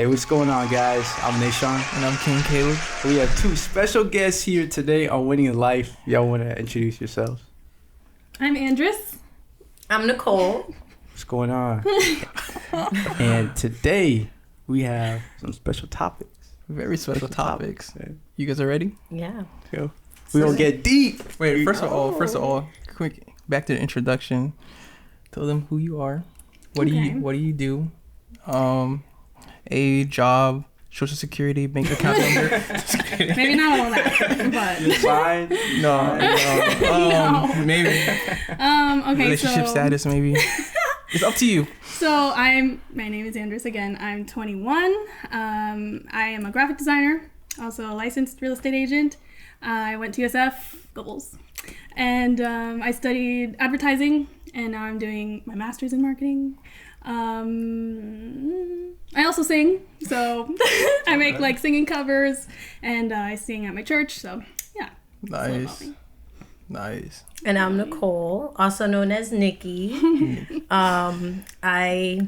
what's going on, guys? I'm Nishon. And I'm King Caleb. We have two special guests here today on Winning Life. Y'all want to introduce yourselves? I'm Andrys. I'm Nicole. What's going on? And today we have some special topics. Very special topics. You guys are ready? Yeah. So we're going to get deep. Wait, first of all, quick, back to the introduction. Tell them who you are. What do you do? Age, job, social security, bank account number. Maybe not all that, but You're fine? No. Maybe. Okay. Relationship status, maybe. It's up to you. So my name is Andrys again. I'm 21. I am a graphic designer, also a licensed real estate agent. I went to USF, goals, and I studied advertising, and now I'm doing my master's in marketing. I also sing, so I make like singing covers, and I sing at my church. So yeah. Nice. And I'm Nicole, also known as Nikki. I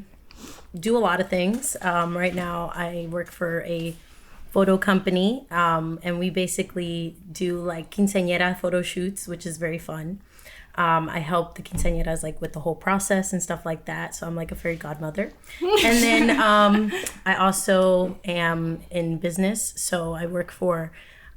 do a lot of things. Right now, I work for a photo company, and we basically do like quinceañera photo shoots, which is very fun. I help the quinceañeras like with the whole process and stuff like that. So I'm like a fairy godmother. And then I also am in business. So I work for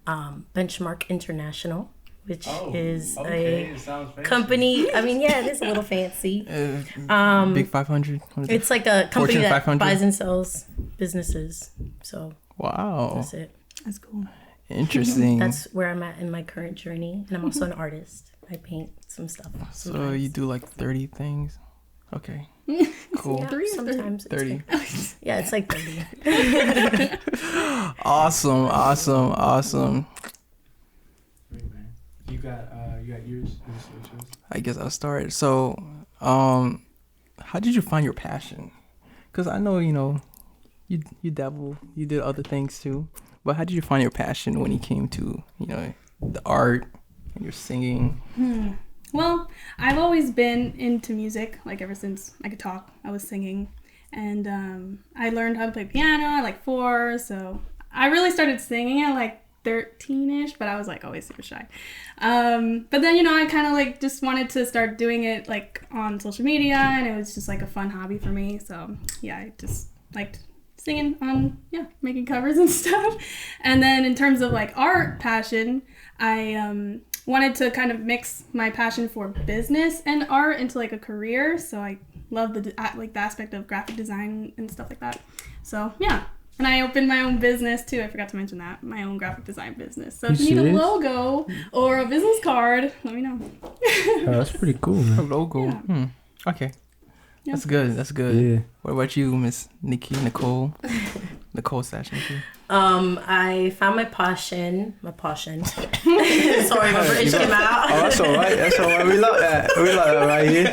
Benchmark International, which is a company. I mean, yeah, it is a little fancy. Big 500. It's like a company that 500? buys and sells businesses. So wow, that's it. That's cool. Interesting. That's where I'm at in my current journey. And I'm also an artist. I paint some stuff. So you do like 30 things? Okay. Cool. Yeah, sometimes 30. Yeah, it's like 30. Awesome. You got yours? I guess I'll start. So, how did you find your passion? Because I know, you dabble, you did other things too. But how did you find your passion when you came to, the art and your singing? Well, I've always been into music, like ever since I could talk. I was singing, and I learned how to play piano at like 4. So I really started singing at like 13ish, but I was like always super shy. But then I kind of like just wanted to start doing it like on social media, and it was just like a fun hobby for me. So yeah, I just liked singing on making covers and stuff. And then in terms of like art passion, I wanted to kind of mix my passion for business and art into like a career. So I love the aspect of graphic design and stuff like that. So yeah. And I opened my own business too. I forgot to mention that. My own graphic design business. So if you need a logo or a business card, let me know. Oh, that's pretty cool, man. A logo. Yeah. Okay. Yeah. That's good. Yeah. What about you, Miss Nicole? Nicole/Nikki. I found my passion. Sorry, my British came out. Oh, that's all right. We love that. Right here.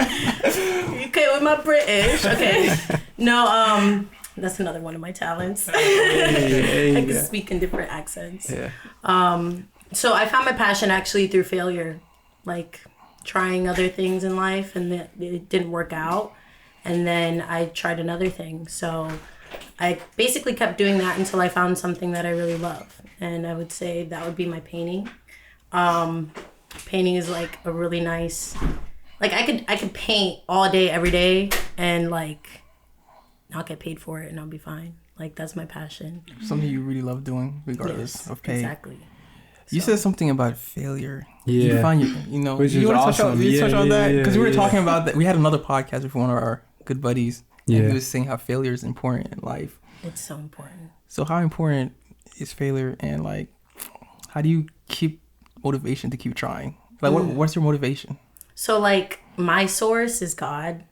Okay, with my British. Okay. No, that's another one of my talents. I can speak in different accents. Yeah. So I found my passion actually through failure, like trying other things in life, and it didn't work out. And then I tried another thing. So I basically kept doing that until I found something that I really love. And I would say that would be my painting. Painting is like a really nice, like I could paint all day, every day, and like not get paid for it, and I'll be fine. Like that's my passion. Something you really love doing, regardless of pay. Exactly. You said something about failure. Yeah. You find which is awesome. Touch on that? Because we were talking about that. We had another podcast with one of our good buddies. And he was saying how failure is important in life. It's so important. So how important is failure, and like, how do you keep motivation to keep trying? Like, what's your motivation? So like my source is God.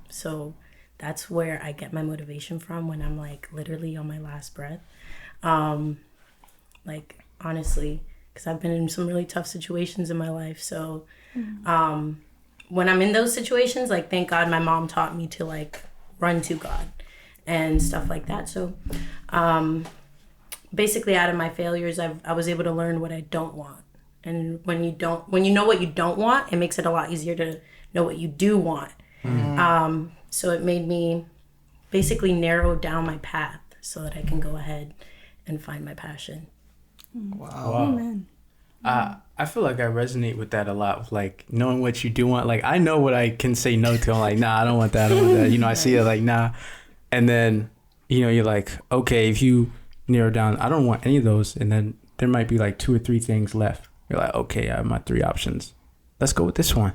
So that's where I get my motivation from when I'm like literally on my last breath. Like honestly, because I've been in some really tough situations in my life. So when I'm in those situations, like thank God my mom taught me to like run to God and stuff like that. So basically out of my failures, I was able to learn what I don't want. And when you know what you don't want, it makes it a lot easier to know what you do want. So it made me basically narrow down my path. so that I can go ahead and find my passion. Wow. Amen. I feel like I resonate with that a lot, with like knowing what you do want. Like I know what I can say no to. I'm like, nah, I don't want that. I don't want that. You know, I see it like, nah. And then, you know, you're like, okay, if you narrow down, I don't want any of those. And then there might be like 2 or 3 things left. You're like, okay, I have my 3 options. Let's go with this one.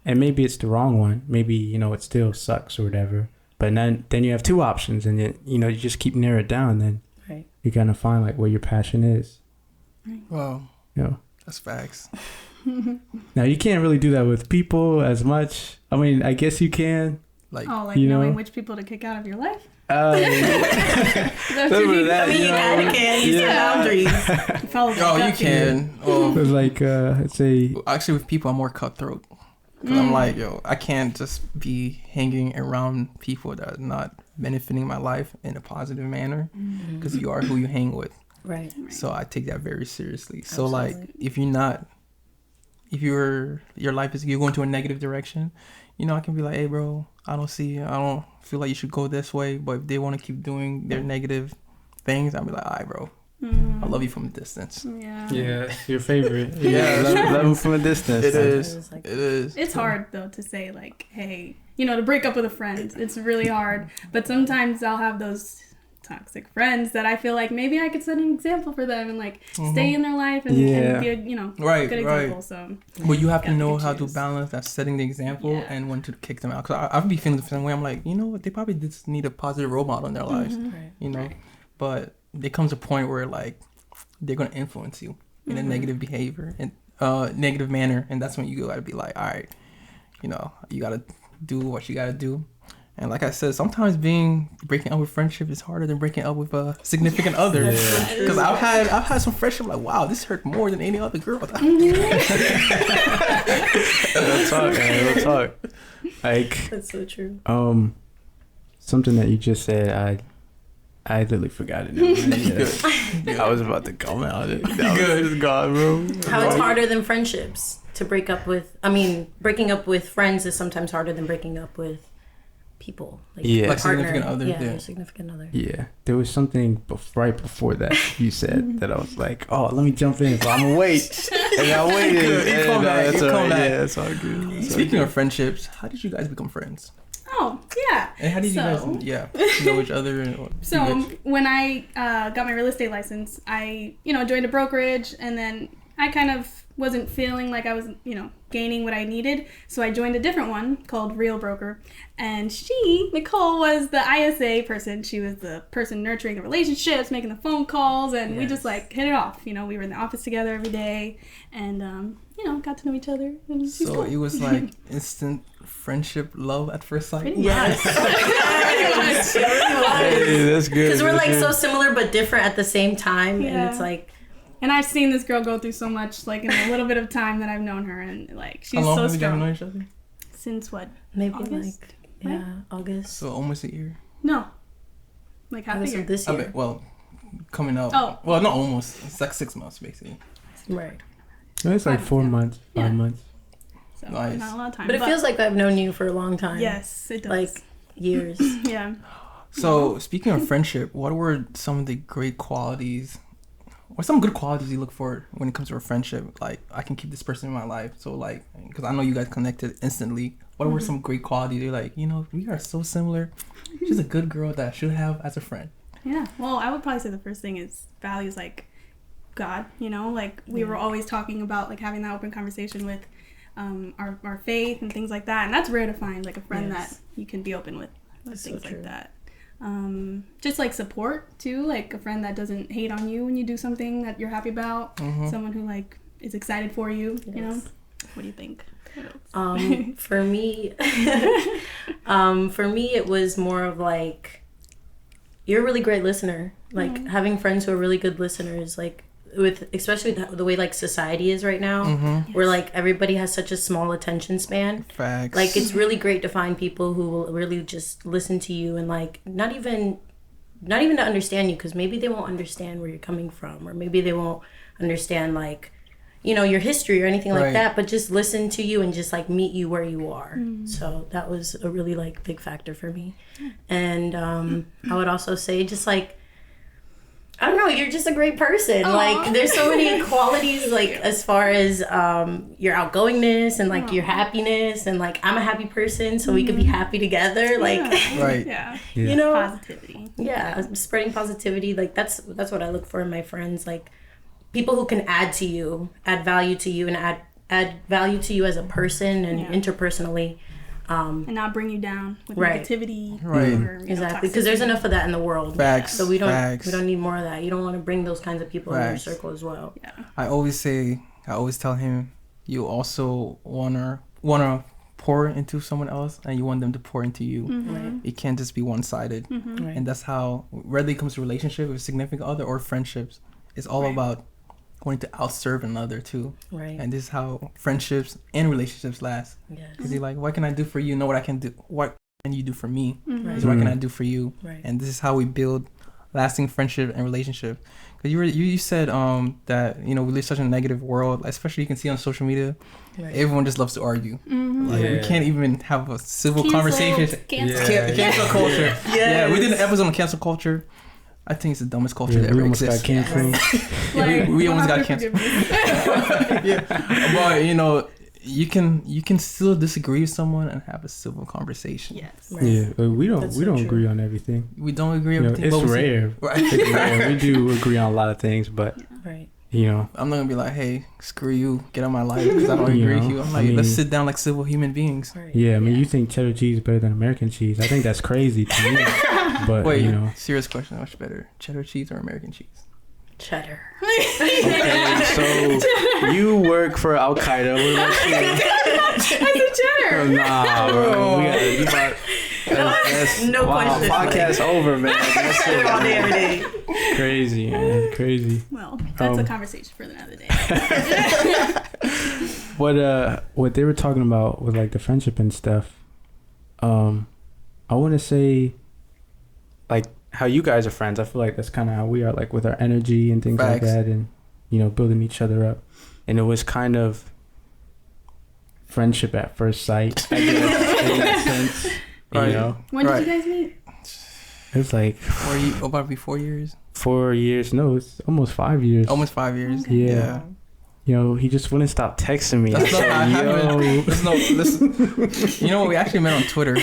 And maybe it's the wrong one. Maybe, you know, it still sucks or whatever. But then you have 2 options, and you know, you just keep narrow it down. Then you're gonna find like where your passion is. Wow. You know. That's facts. Now you can't really do that with people as much. I mean, I guess you can. Like, you knowing know? which people to kick out of your life. That, You can. You set boundaries. Follow the oh, you gut feeling. can. Oh, It's like say actually, with people, I'm more cutthroat. Because I'm like, yo, I can't just be hanging around people that are not benefiting my life in a positive manner. Because you are who you hang with. Right. So I take that very seriously. So Absolutely. like, if your life is, you're going to a negative direction, you know, I can be like, hey bro, I don't feel like you should go this way. But if they want to keep doing their negative things, I'll be like, all right bro, I love you from a distance. Yeah. your favorite. Yeah, love them from a distance. It is. Like, It is. It's hard though to say like, hey, you know, to break up with a friend. It's really hard. But sometimes I'll have those toxic friends that I feel like maybe I could set an example for them and like stay in their life and be a, you know, good example. So But you have to know how to choose. balance that, setting the example and when to kick them out. Because I've been feeling the same way. I'm like, you know what, they probably just need a positive role model in their lives, you know. But there comes a point where like they're gonna influence you in a negative behavior and negative manner, and that's when you gotta be like, all right, you know, you gotta do what you gotta do. And like I said, sometimes breaking up with friendship is harder than breaking up with a significant other. Because I've had some friendship like, wow, this hurt more than any other girl. Real talk, man. Real talk. Like that's so true. Something that you just said, I literally forgot it. Now. I was about to comment on it. Good, it's gone, bro. How it's harder than friendships to break up with. I mean, breaking up with friends is sometimes harder than breaking up with people. Like Like partner, significant other. your significant other. Yeah, there was something right before that you said that I was like, oh, let me jump in, so I'm gonna wait. And I waited. You come back. Yeah, that's all good. Speaking of friendships, how did you guys become friends? Oh, yeah. And how did you guys know each other? So when I got my real estate license, I, you know, joined a brokerage, and then I kind of wasn't feeling like I was, you know, gaining what I needed. So I joined a different one called Real Broker. And Nicole, was the ISA person. She was the person nurturing the relationships, making the phone calls, and we just like hit it off. You know, we were in the office together every day, and you know, got to know each other. And she's cool. It was like instant friendship, love at first sight. Yes. Hey, that's good. Because we're like so similar but different at the same time, Yeah. and it's like. And I've seen this girl go through so much, like in a little bit of time that I've known her, and like she's How long so have you guys strong. known each other? Since what? Maybe August? like August. So almost a year. No, like half a August year. of this I year. mean, well, coming up. Oh. Well, not almost. It's like 6 months basically. Right. It's like 4 months, 5 months. So Nice. not a lot of time. But it feels like I've known you for a long time. yes, it does. Like years. yeah. So speaking of friendship, what were some of the great qualities? What are some good qualities you look for when it comes to a friendship? Like, I can keep this person in my life. So like, because I know you guys connected instantly. What were some great qualities? You're like, you know, we are so similar. She's a good girl that I should have as a friend. Yeah. Well, I would probably say the first thing is values like God. You know, like we were always talking about like having that open conversation with our faith and things like that, and that's rare to find, like a friend that you can be open with things like that. Just like support too, like a friend that doesn't hate on you when you do something that you're happy about, someone who like is excited for you. You know, what do you think? For me, it was more of like, you're a really great listener. Like having friends who are really good listeners, like with especially the way like society is right now, where like everybody has such a small attention span. Facts. Like it's really great to find people who will really just listen to you and like not even to understand you, because maybe they won't understand where you're coming from, or maybe they won't understand like, you know, your history or anything like that, but just listen to you and just like meet you where you are. So that was a really like big factor for me. And I would also say just like I don't know. You're just a great person. Aw. Like, there's so many qualities, like, as far as your outgoingness and, like, your happiness. And, like, I'm a happy person, so we could be happy together. Like, Right. Yeah. you know? Positivity. Yeah, spreading positivity. Like, that's what I look for in my friends. Like, people who can add to you, add value to you, and add value to you as a person and interpersonally. And not bring you down with Right. negativity. Right. Or, Exactly, because there's enough of that in the world. Facts. So we don't Facts. need more of that. You don't want to bring those kinds of people in your Facts. circle as well. Yeah. I always tell him, you also wanna pour into someone else, and you want them to pour into you. Right. It can't just be one-sided. Right. And that's how, whether it comes to relationship with significant other or friendships, it's all Right. about wanting to outserve another too. Right. And this is how friendships and relationships last. Yes. Because you're like, what can I do for you? Know what I can do. What can you do for me? Mm-hmm. Is what can I do for you? Right. And this is how we build lasting friendship and relationship. Because you said that we live such a negative world, especially you can see on social media. Right. Everyone just loves to argue. Mm-hmm. Like, we Yeah. can't even have a civil Cancel. conversation. Cancel. Yeah. Cancel culture. Yes. Yeah, we did an episode on cancel culture. I think it's the dumbest culture Yeah, that we ever almost exists. got canceled. Like, we almost got 100% canceled. forgiveness. Yeah, but you can still disagree with someone and have a civil conversation. Yes. Right. Yeah, but we don't That's so true. agree on everything. We don't agree You know, on everything. it's but we see- rare. Right. It's rare. We do agree on a lot of things, but Right. I'm not gonna be like, hey, screw you, get out of my life because I don't You agree with know, you. I'm I like, let's mean- sit down like civil human beings. Right. yeah, I mean, you think cheddar cheese is better than American cheese? I think that's crazy to me. But Wait, serious question: what's better, cheddar cheese or American cheese? Cheddar. okay, so you work for Al Qaeda. What about you? I said cheddar. Nah, bro. We gotta, you about, that's, No wow, question. Podcast over, man. That's Cheddar all day, every it. day. Crazy, man. Crazy. Well, that's a Um, conversation for another day. What they were talking about with like the friendship and stuff, I want to say, like, how you guys are friends. I feel like that's kind of how we are, like, with our energy and things like Facts. that, and building each other up. And it was kind of friendship at first sight, I guess, in that sense. Right. You know, When did Right. you guys meet? it was like About to be 4 years, 4 years. No, it's almost 5 years. almost 5 years. Okay. Yeah. He just wouldn't stop texting me. That's I not how said, it happened. yo. Listen, you know what? We actually met on Twitter.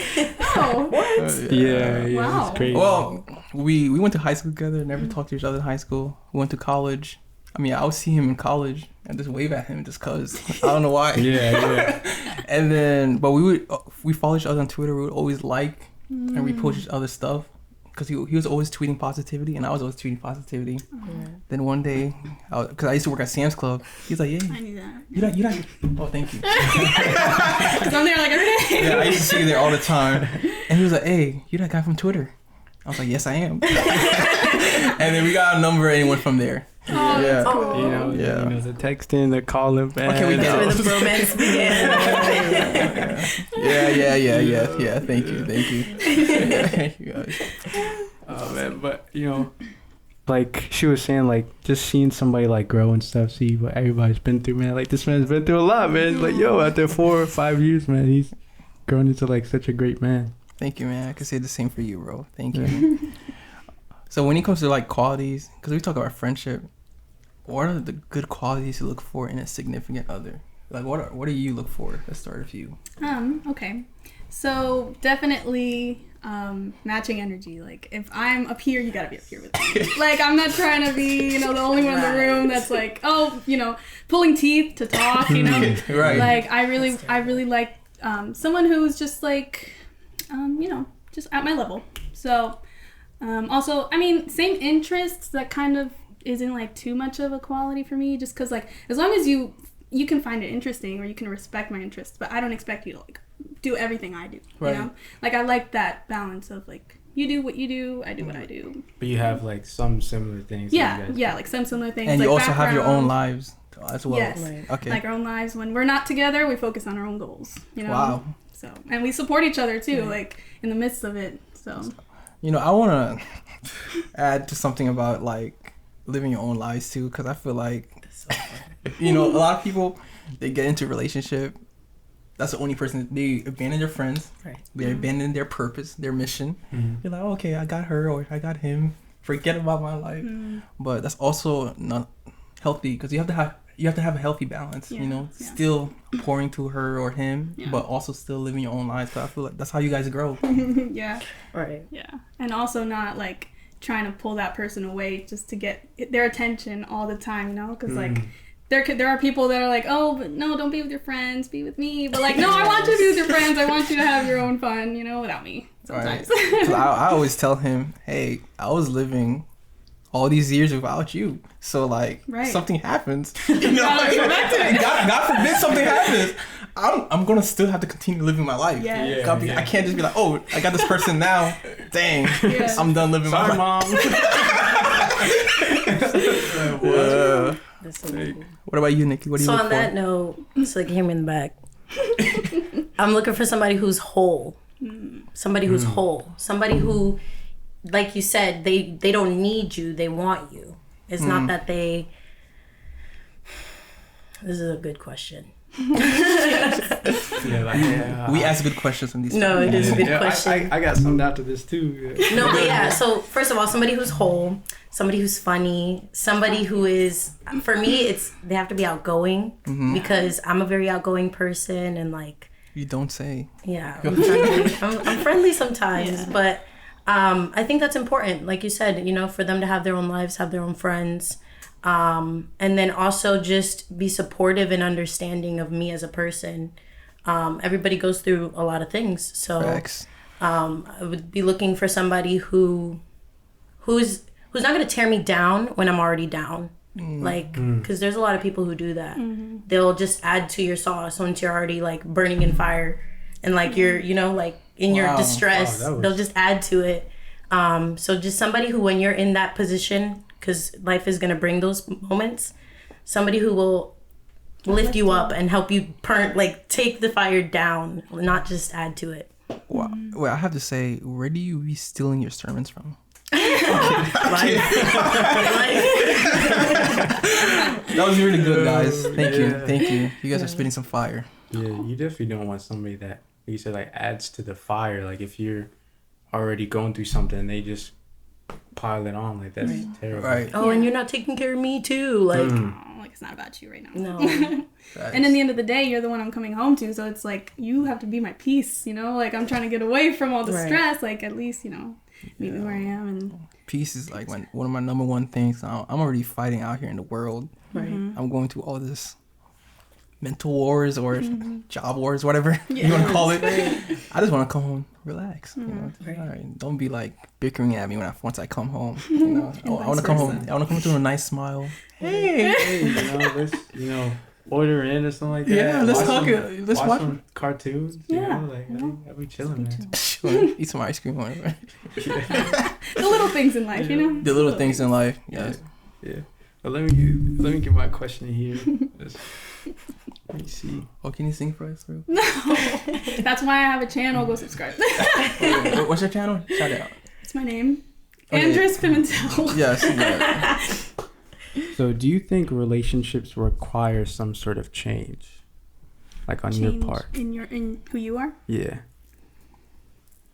Oh, what? Yeah, Wow. it's crazy. Well, we went to high school together. Never talked to each other in high school. We went to college. I mean, I would see him in college and just wave at him just cause I don't know why. yeah. And then, but we follow each other on Twitter. We would always like and repost each other's stuff because he was always tweeting positivity and I was always tweeting positivity. Then one day, because I used to work at Sam's Club, he's like, I "Yeah, knew that. you not." Oh, thank you. 'Cause I'm there like every day. Yeah, I used to see you there all the time. And he was like, "Hey, you that guy from Twitter?" I was like, "Yes, I am." And then we got a number and it went from there. Oh, Yeah. that's cool. Yeah. The texting, the calling back. Okay, we get That's it. where the romance began. Yeah. Thank you. Guys. Oh man, but like she was saying, like just seeing somebody like grow and stuff, see what everybody's been through, man. Like this man's been through a lot, man. Like after 4 or 5 years, man, he's grown into like such a great man. Thank you, man. I can say the same for you, bro. Thank you. So when it comes to like qualities, because we talk about friendship, what are the good qualities you look for in a significant other? Like what do you look for? Let's start with you. Okay. So definitely matching energy. Like if I'm up here, you gotta be up here with me. Like I'm not trying to be, the only one in the room that's like, pulling teeth to talk, Right. Like I really like someone who's just like, just at my level. So also, I mean, same interests, that kind of isn't like too much of a quality for me, just because like as long as you can find it interesting or you can respect my interests, but I don't expect you to like do everything I do. Right. Like I like that balance of like you do what you do, I do what I do. But you have like some similar things. Yeah, like some similar things. And like you also have your own background. lives as well. Yes. Right. Okay. Like our own lives. When we're not together, we focus on our own goals. Wow. So and we support each other too, like in the midst of it. So I want to add to something about like living your own lives too, because I feel like a lot of people, they get into a relationship, that's the only person, they abandon their friends, Right. they abandon their purpose, their mission. Mhm. You're like, okay, I got her or I got him, forget about my life. But that's also not healthy because you have to have a healthy balance. Yeah, You know, yeah. still pouring to her or him, Yeah. but also still living your own lives. So I feel like that's how you guys grow. Yeah. Right. Yeah. And also not like trying to pull that person away just to get their attention all the time, you know? Because like there are people that are like, oh, but no, don't be with your friends, be with me. But like, no, I want you to be with your friends. I want you to have your own fun, you know, without me sometimes. Right. 'Cause I always tell him, hey, I was living all these years without you. So like, Right. something happens. You know, gotta go back to it. God forbid something happens. I'm gonna still have to continue living my life. Yes. Yeah. Gotta be- I can't just be like, oh, I got this person now. Dang, Yeah. I'm done living my Sorry, life. mom. That's amazing. What about you, Nikki? What do you So look on for? that note, so they can hear me in the back. I'm looking for somebody who's whole. Somebody who's whole. Somebody who, like you said, they don't need you. They want you. It's not that they. This is a good question. Yeah, We ask good questions in these. No, it is a good Yeah, question. I got something after this too. Yeah. No, but yeah. So first of all, somebody who's whole, somebody who's funny, somebody who is. For me, they have to be outgoing because I'm a very outgoing person and like. You don't say. Yeah, I'm friendly. I'm friendly sometimes, but I think that's important. Like you said, you know, for them to have their own lives, have their own friends, and then also just be supportive and understanding of me as a person. Everybody goes through a lot of things, so Facts. I would be looking for somebody who's not going to tear me down when I'm already down. Like, because there's a lot of people who do that. They'll just add to your sauce once you're already like burning in fire, and like you're, you know, like in your Wow. distress, Wow, that was- they'll just add to it. So just somebody who, when you're in that position, because life is gonna bring those moments, somebody who will lift you up and help you take the fire down, not just add to it. Wow. Well, I have to say, where do you be stealing your sermons from? Life. That was really good, guys. Thank you. Yeah. Thank you. You guys are spitting some fire. Yeah, you definitely don't want somebody that, like you said, like adds to the fire. Like if you're already going through something, they just pile it on. Like that's terrible. Right. Oh, and you're not taking care of me too. Like, Oh, like it's not about you right now. no. And in the end of the day, you're the one I'm coming home to. So it's like, you have to be my peace, you know? Like, I'm trying to get away from all the Right. stress. Like, at least, you know, meet me where I am. And Peace is like one of my number one things. I'm already fighting out here in the world. Right. I'm going through all this mental wars or job wars, whatever you want to call it. I just want to come home, relax. You know, Right. all right. Don't be like bickering at me once I come home. You know, I want to come home. I want to come through a nice smile. Hey, Hey, let's order in or something like that. Yeah, let's Watch talk some- it. Let's watch- some cartoons. Yeah, Like I'll be chilling, man. eat some ice cream, whatever. the little things in life, you know? The little things in life. Yes. Yeah. But let me get my question here. Let me see. Oh, can you sing for us, bro? That's why I have a channel. Go subscribe. What's your channel? Shout it out. It's my name. Okay. Andrys Pimentel. Yes. Yeah. So, do you think relationships require some sort of change, like on your part? In who you are? Yeah.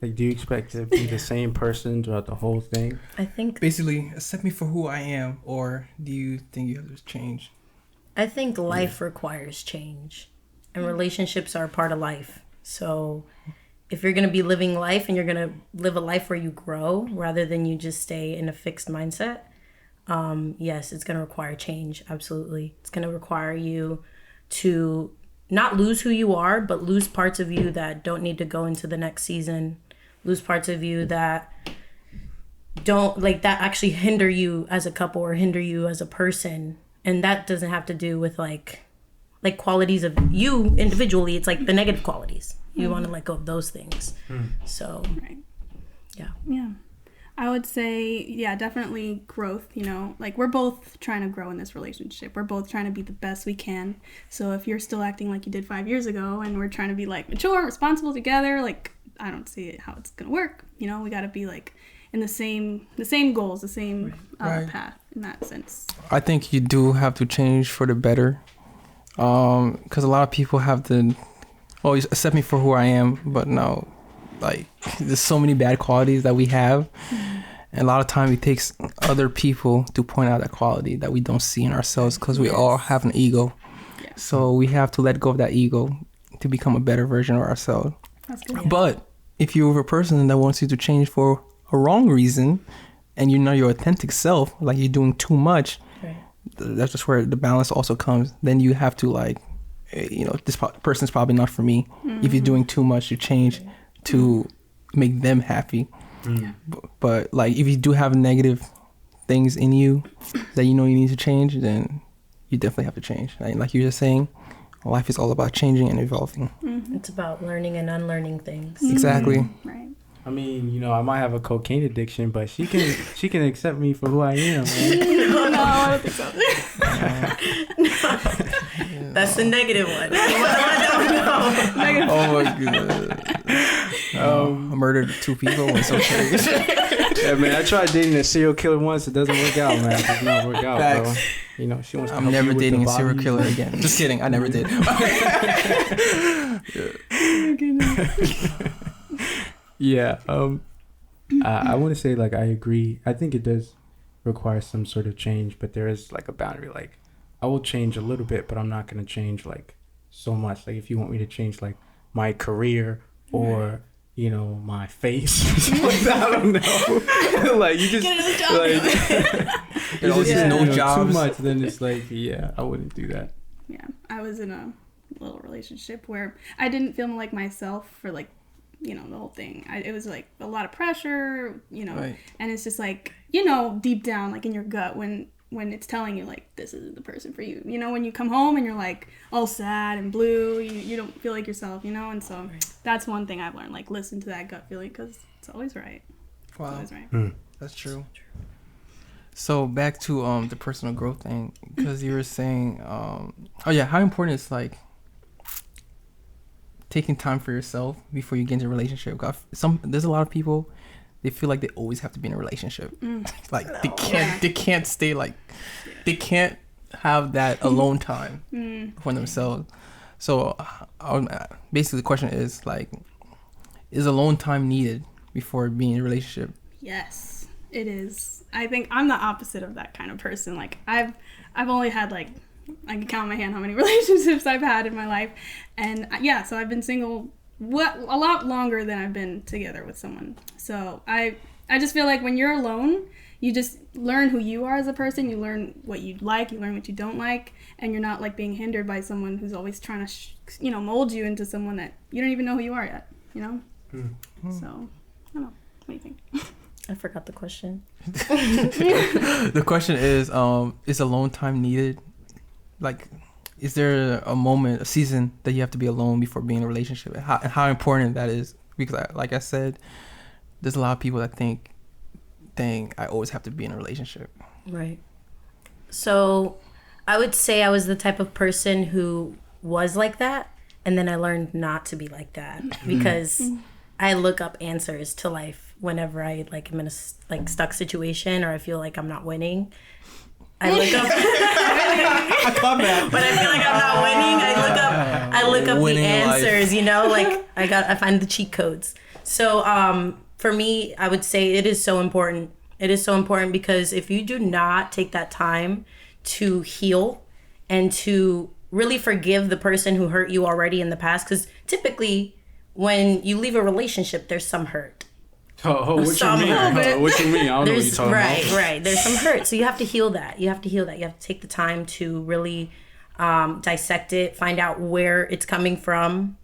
Like, do you expect to be the same person throughout the whole thing? I think Basically, accept me for who I am, or do you think you have to change? life requires change, and relationships are a part of life. So if you're going to be living life and you're going to live a life where you grow rather than you just stay in a fixed mindset, yes, it's going to require change. Absolutely. It's going to require you to not lose who you are, but lose parts of you that don't need to go into the next season, lose parts of you that don't that actually hinder you as a couple or hinder you as a person. And that doesn't have to do with like qualities of you individually. It's like the negative qualities. You want to let go of those things. So, Right. yeah. Yeah. I would say, yeah, definitely growth, you know, like we're both trying to grow in this relationship. We're both trying to be the best we can. So if you're still acting like you did 5 years ago and we're trying to be like mature, responsible together, like I don't see how it's going to work. You know, we got to be like in the same goals, the same Right. path in that sense. I think you do have to change for the better, because a lot of people have to always accept me for who I am, but no, like there's so many bad qualities that we have, And a lot of time it takes other people to point out that quality that we don't see in ourselves because we all have an ego. Yeah. So we have to let go of that ego to become a better version of ourselves. That's good. But if you're a person that wants you to change for a wrong reason and you know your authentic self, like you're doing too much, Right. that's just where the balance also comes. Then you have to like, this person's probably not for me. If you're doing too much to change to make them happy. But like if you do have negative things in you that you know you need to change, then you definitely have to change. Like you were just saying, life is all about changing and evolving. It's about learning and unlearning things. Exactly. Right. I mean, I might have a cocaine addiction, but she can accept me for who I am, man. No, I don't think so. That's the negative one. I don't know. Oh my goodness. I murdered 2 people. It's okay. Yeah, man. I tried dating a serial killer once. It doesn't work out, man. It does not work out, bro. Facts. She wants to I'm help never you with dating a the serial body. killer again. Just kidding. I never did. Yeah. I want to say, like, I agree. I think it does require some sort of change, but there is like a boundary. Like, I will change a little bit, but I'm not going to change like so much. Like, if you want me to change like my career or my face or something like that, I don't know. Like, you just Get another job. like There's just no too jobs. much. Then it's like, yeah, I wouldn't do that. Yeah, I was in a little relationship where I didn't feel like myself for like, the whole thing. It was like a lot of pressure, Right. and it's just like, deep down, like in your gut when it's telling you like, this isn't the person for you. When you come home and you're like all sad and blue, you don't feel like yourself, and so that's one thing I've learned, like listen to that gut feeling because it's always right. It's Wow. always right. That's true. So back to the personal growth thing, because you were saying, how important it's like taking time for yourself before you get into a relationship. There's a lot of people, they feel like they always have to be in a relationship. Like they can't stay like, they can't have that alone time for themselves. So basically the question is like, is alone time needed before being in a relationship? Yes, it is. I think I'm the opposite of that kind of person. Like I've only had like, I can count on my hand how many relationships I've had in my life. And so I've been single a lot longer than I've been together with someone. So I just feel like when you're alone, you just learn who you are as a person. You learn what you like, you learn what you don't like, and you're not like being hindered by someone who's always trying to, mold you into someone that you don't even know who you are yet, So, I don't know. What do you think? I forgot the question. The question is alone time needed? Like, is there a moment, a season that you have to be alone before being in a relationship? And how important that is? Because, like I said, there's a lot of people that think, dang, I always have to be in a relationship. Right. So I would say I was the type of person who was like that. And then I learned not to be like that because I look up answers to life whenever I am in a stuck situation or I feel like I'm not winning. I look up. I caught that. When I feel like I'm not winning, I look up the Winning answers. I find the cheat codes. So for me, I would say it is so important. It is so important because if you do not take that time to heal and to really forgive the person who hurt you already in the past, because typically when you leave a relationship, there's some hurt. Oh, what Some you mean? hurt. What you mean? I don't know what you're talking about. Right. There's some hurt. So you have to heal that. You have to take the time to really dissect it, find out where it's coming from,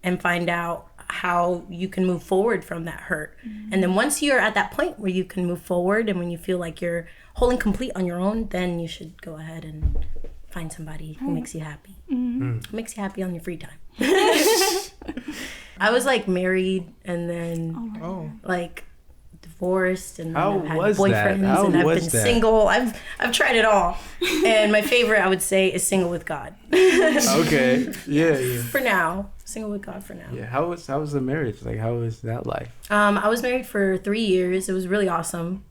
and find out how you can move forward from that hurt. And then once you're at that point where you can move forward and when you feel like you're whole and complete on your own, then you should go ahead and find somebody who makes you happy. Who makes you happy on your free time. I was like married and then like divorced and then How I've had was that? boyfriends How and I've was been that? single. I've tried it all. And my favorite I would say is single with God. Okay. Yeah. For now. Single with God for now. Yeah. How was the marriage? Like, how was that life? I was married for 3 years. It was really awesome.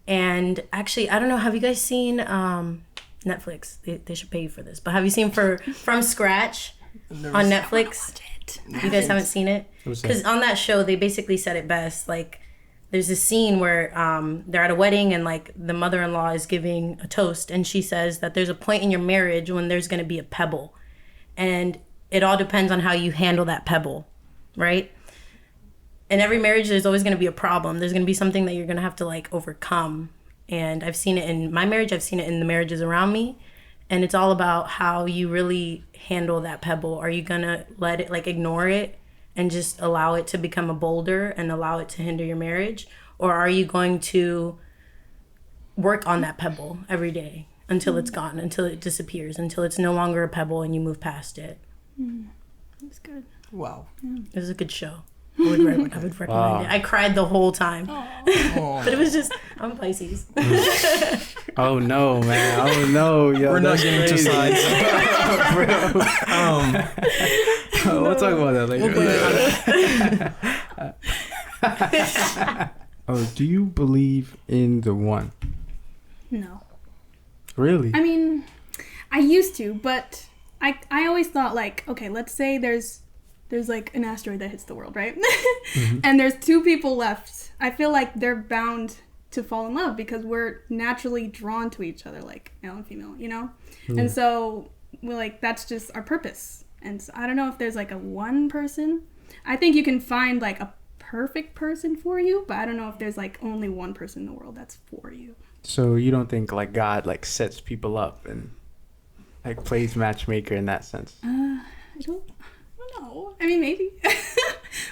And actually, I don't know, have you guys seen Netflix? They should pay you for this. But have you seen From Scratch on Netflix? You guys haven't seen it? Because on that show, they basically said it best. Like, there's this scene where they're at a wedding and like the mother-in-law is giving a toast, and she says that there's a point in your marriage when there's going to be a pebble, and it all depends on how you handle that pebble, right? In every marriage, there's always going to be a problem. There's going to be something that you're going to have to like overcome. And I've seen it in my marriage. I've seen it in the marriages around me. And it's all about how you really handle that pebble. Are you going to let it, like, ignore it and just allow it to become a boulder and allow it to hinder your marriage? Or are you going to work on that pebble every day until it's gone, until it disappears, until it's no longer a pebble and you move past it? That's good. Wow. It was a good show. I would recommend it. I cried the whole time. But it was just, I'm Pisces. Oh no, man. Oh no. Yo, We're not getting into sides. We'll talk about that later. Oh, do you believe in the one? No. Really? I mean, I used to, but I always thought, like, okay, let's say there's like an asteroid that hits the world, right? And there's two people left. I feel like they're bound to fall in love because we're naturally drawn to each other, like male and female, you know? Yeah. And so we're like, that's just our purpose. And so I don't know if there's like a one person. I think you can find like a perfect person for you, but I don't know if there's like only one person in the world that's for you. So you don't think like God like sets people up and like plays matchmaker in that sense? I don't know. I mean, maybe.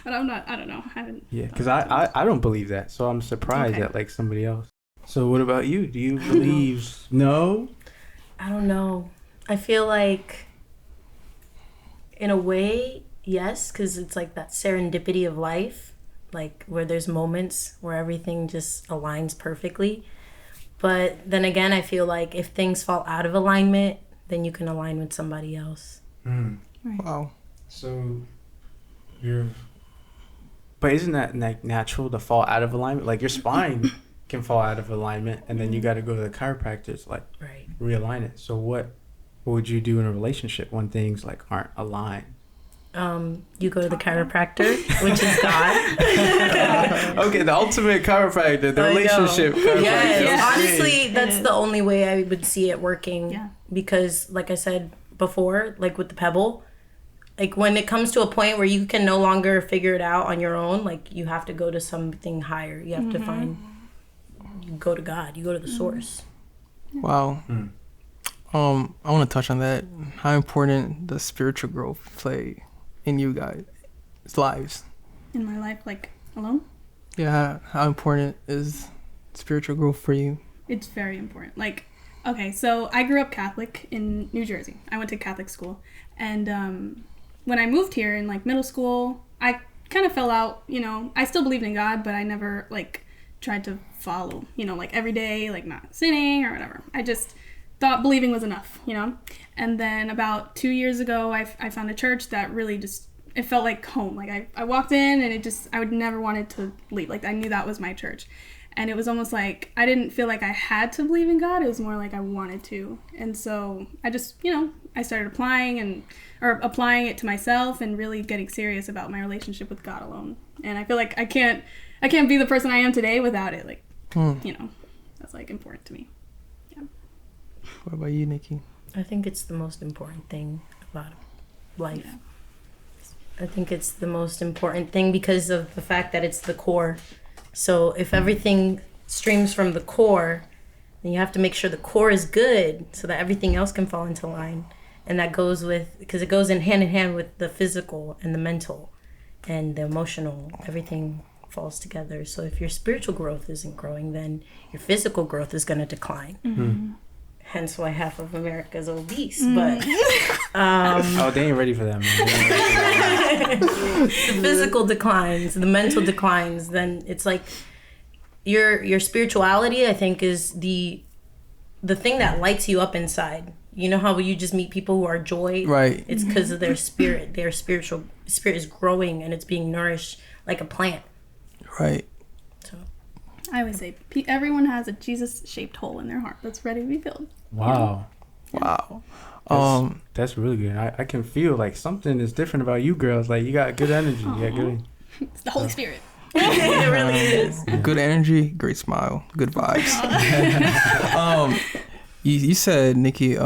But I don't know. I haven't. Yeah, because I don't believe that. So I'm surprised at like somebody else. So what about you? Do you believe? No? I don't know. I feel like in a way, yes, because it's like that serendipity of life, like where there's moments where everything just aligns perfectly. But then again, I feel like if things fall out of alignment, then you can align with somebody else. Mm. Right. Wow. So but isn't that like natural to fall out of alignment? Like your spine can fall out of alignment, and then you got to go to the chiropractor to like realign it. So what would you do in a relationship when things like aren't aligned? You go to the chiropractor, which is God. Okay, the ultimate chiropractor, the relationship chiropractor. Yes. Honestly, that's the only way I would see it working. Yeah. Because, like I said before, like with the pebble, like when it comes to a point where you can no longer figure it out on your own, like you have to go to something higher. You have to you go to God. You go to the source. Wow. I want to touch on that. How important does spiritual growth play in you guys' lives? In my life, like, alone? Yeah, how important is spiritual growth for you? It's very important. Like, okay, so I grew up Catholic in New Jersey. I went to Catholic school. And when I moved here in, like, middle school, I kind of fell out, you know. I still believed in God, but I never, like, tried to follow, you know, like, every day, like, not sinning or whatever. I just thought believing was enough, you know. And then about 2 years ago, I found a church that really just, it felt like home. Like, I walked in and it just, I would never wanted to leave. Like, I knew that was my church. And it was almost like I didn't feel like I had to believe in God. It was more like I wanted to. And so I just, you know, I started applying it to myself and really getting serious about my relationship with God alone. And I feel like I can't be the person I am today without it. Like, you know, that's like important to me. Yeah. What about you, Nikki? I think it's the most important thing about life. Yeah. I think it's the most important thing because of the fact that it's the core. So if everything streams from the core, then you have to make sure the core is good so that everything else can fall into line. And that goes with, because it goes in hand with the physical and the mental and the emotional. Everything falls together. So if your spiritual growth isn't growing, then your physical growth is going to decline. Mm-hmm. Hence why half of America is obese. But oh, they ain't ready for that, man. The physical declines, the mental declines. Then it's like your spirituality, I think, is the thing that lights you up inside. You know how you just meet people who are joy? Right. It's because of their spirit. Their spirit is growing and it's being nourished like a plant. Right. So I always say everyone has a Jesus-shaped hole in their heart that's ready to be filled. Wow. Wow. That's really good. I can feel like something is different about you girls. Like you got good energy. You got good. It's the Holy Spirit. It really is. Good energy, great smile, good vibes. You said, Nikki,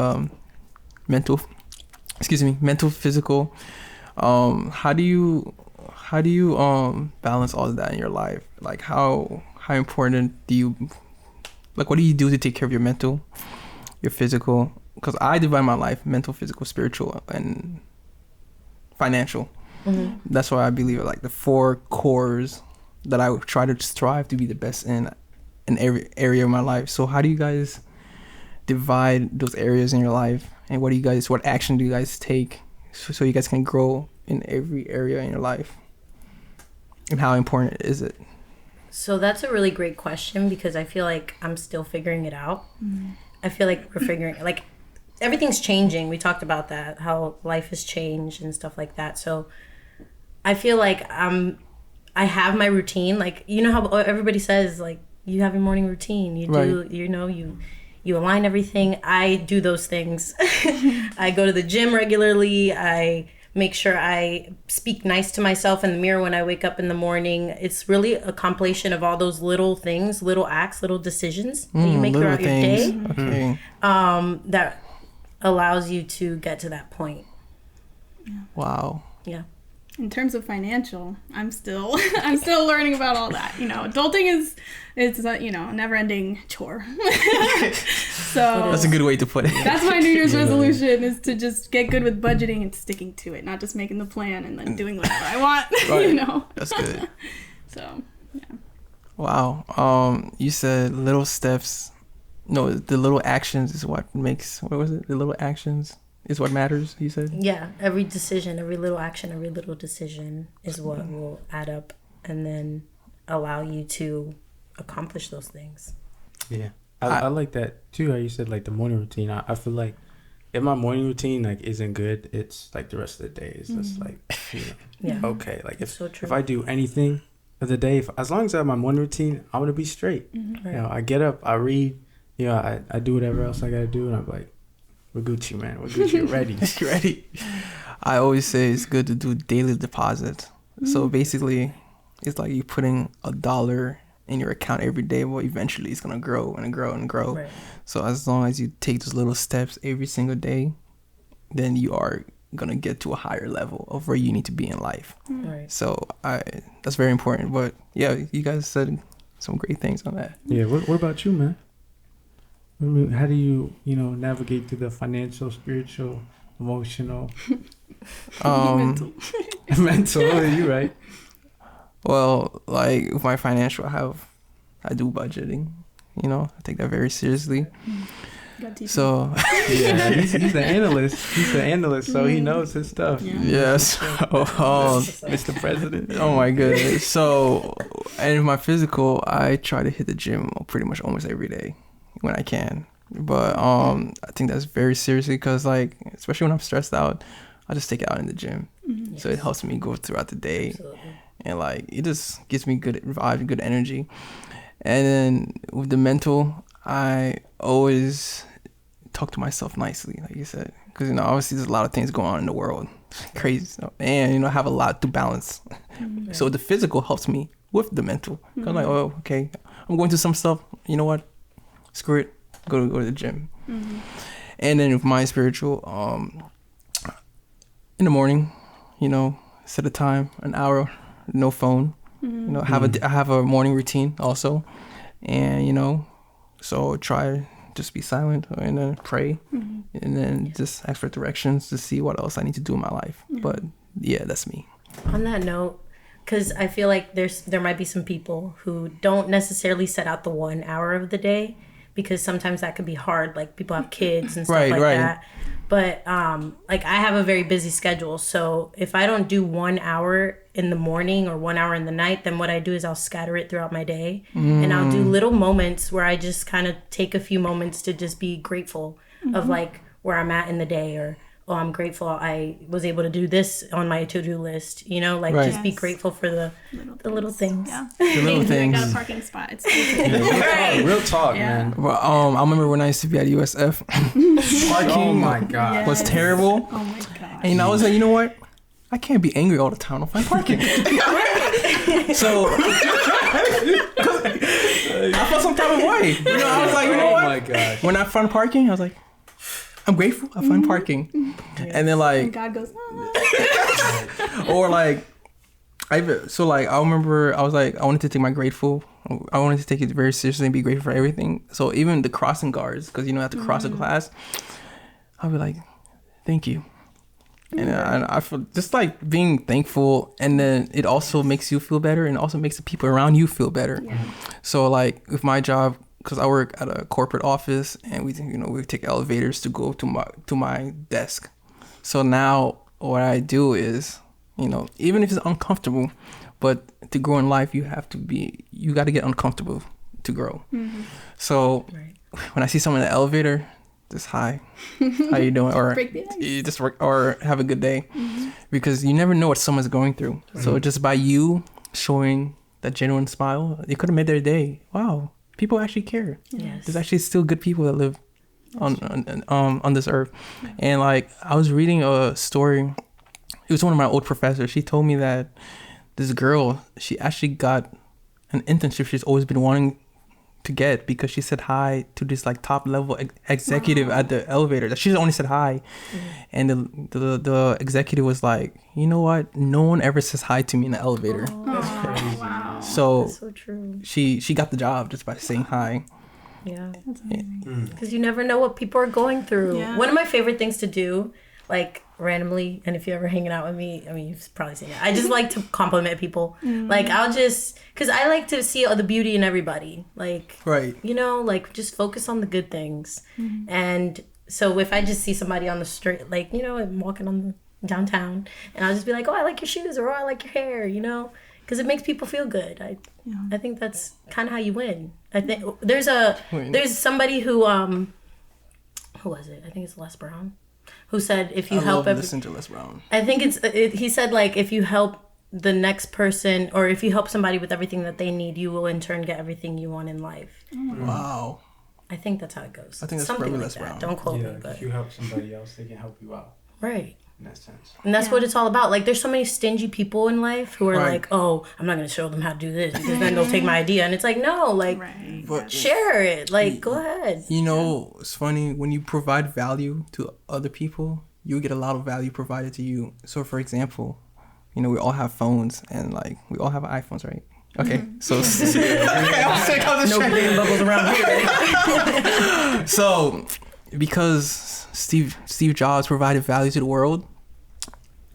mental, physical. How do you balance all of that in your life? Like how important do you, like, what do you do to take care of your mental, your physical? Because I divide my life: mental, physical, spiritual, and financial. Mm-hmm. That's why I believe like the 4 cores that I try to strive to be the best in every area of my life. So how do you guys divide those areas in your life, and what action do you guys take so you guys can grow in every area in your life, and how important is it? So that's a really great question, because I feel like I'm still figuring it out. Mm-hmm. I feel like we're figuring, like, everything's changing. We talked about that, how life has changed and stuff like that. So I feel like I have my routine. Like, you know how everybody says, like, you have your morning routine. You do, right. You align everything. I do those things. I go to the gym regularly. I make sure I speak nice to myself in the mirror when I wake up in the morning. It's really a compilation of all those little things, little acts, little decisions that you make throughout your day. Okay. That allows you to get to that point. Yeah. Wow. Yeah. In terms of financial, I'm still learning about all that. Adulting is a never-ending chore. So that's a good way to put it. That's my New Year's resolution, is to just get good with budgeting and sticking to it, not just making the plan and then doing whatever I want. Right. That's good. So, yeah. Wow. You said little steps. No, the little actions is what makes. What was it? The little actions is what matters, you said? Yeah, every decision, every little action, every little decision is what will add up and then allow you to accomplish those things. Yeah. I like that too, how you said, like, the morning routine. I feel like if my morning routine, like, isn't good, it's like the rest of the day is just like, okay. Like, if I do anything of the day, as long as I have my morning routine, I'm going to be straight. Mm-hmm. Right. I get up, I read, I do whatever else I got to do, and I'm like, we're Gucci, man. We're Gucci. Ready. Ready. I always say it's good to do daily deposit. Mm-hmm. So basically, it's like you putting $1 in your account every day. Well, eventually it's gonna grow and grow and grow. Right. So as long as you take those little steps every single day, then you are gonna get to a higher level of where you need to be in life. Right. So that's very important. But yeah, you guys said some great things on that. Yeah. What about you, man? How do you, navigate through the financial, spiritual, emotional, mental? You're right. Well, like with my financial, I do budgeting. I take that very seriously. So yeah, he's the analyst. So he knows his stuff. Yeah. Yes. Mr. President. Oh my goodness. So, and with my physical, I try to hit the gym pretty much almost every day when I can. But I think that's very seriously, because, like, especially when I'm stressed out, I just take it out in the gym. Mm-hmm. Yes. So it helps me go throughout the day. Absolutely. And, like, it just gives me good vibe, good energy. And then with the mental, I always talk to myself nicely, like you said, because obviously there's a lot of things going on in the world, crazy, and I have a lot to balance. Mm-hmm. So the physical helps me with the mental. Mm-hmm. I'm like, oh, okay, I'm going through some stuff. You know what? Screw it. Go to the gym. Mm-hmm. And then with my spiritual, in the morning, set a time, an hour, no phone. Mm-hmm. I have a morning routine also, and so try just be silent and then pray, mm-hmm. and then just ask for directions to see what else I need to do in my life. Mm-hmm. But yeah, that's me. On that note, because I feel like there might be some people who don't necessarily set out the 1 hour of the day, because sometimes that could be hard. Like, people have kids and stuff that. But like, I have a very busy schedule, so if I don't do 1 hour in the morning or 1 hour in the night, then what I do is I'll scatter it throughout my day, and I'll do little moments where I just kind of take a few moments to just be grateful, mm-hmm. of, like, where I'm at in the day, or I'm grateful I was able to do this on my to-do list, just be grateful for the little things. Yeah. The little things. I got a parking spot. It's real talk, man. Well, I remember when I used to be at USF, parking oh my God. was terrible. Oh my God. And I was like, you know what? I can't be angry all the time. I'll find parking. So I felt some type of way. You know, I was like, you know what? Oh my gosh. When I find parking, I was like, I'm grateful I find parking. And then And like, God goes, ah. or like, I remember I was like, I wanted to take it very seriously and be grateful for everything. So even the crossing guards, because you know, I have to cross a class, I'll be like, thank you. And I feel just like being thankful, and then it also makes you feel better, and also makes the people around you feel better. Yeah. So like with my job, because I work at a corporate office, and we take elevators to go to my desk. So now what I do is, you know, even if it's uncomfortable, but to grow in life, you got to get uncomfortable to grow. Mm-hmm. So when I see someone in the elevator, just hi, how you doing, or Break the ice. you just work, or have a good day, because you never know what someone's going through. So just by you showing that genuine smile, it could have made their day. Wow, people actually care. Yes. There's actually still good people that live on this earth. And like, I was reading a story. It was one of my old professors. She told me that this girl, she actually got an internship she's always been wanting to get, because she said hi to this like top level executive at the elevator. She only said hi, and the executive was like, you know what? No one ever says hi to me in the elevator. That's crazy. Wow. So That's so true. she got the job just by saying hi. Yeah. That's amazing. Because you never know what people are going through. Yeah. One of my favorite things to do, like randomly, and if you're ever hanging out with me, I mean, you've probably seen it. I just like to compliment people. Like, I'll just, because I like to see all the beauty in everybody. Like, Right. you know, like just focus on the good things. And so if I just see somebody on the street, like, you know, I'm walking on the downtown, and I'll just be like, oh, I like your shoes, or oh, I like your hair, you know, because it makes people feel good. I think that's kind of how you win. I think there's somebody who was it? I think it's Les Brown, who said if you I help love listening to Les Brown. I think he said, like, if you help the next person, or if you help somebody with everything that they need, you will in turn get everything you want in life. Wow. I think that's how it goes. I think that's something probably like Les that. Brown. Don't quote Yeah, me, but if you help somebody else, they can help you out right. in that sense. And that's what it's all about. Like, there's so many stingy people in life who are Right. like, oh, I'm not going to show them how to do this because then they'll take my idea. And it's like, no, like, Right. But share it. Like, go ahead. you know, it's funny, when you provide value to other people, you get a lot of value provided to you. So for example, you know, we all have phones, and like, we all have iPhones, right? Okay, so No green bubbles around here. So, because Steve Jobs provided value to the world,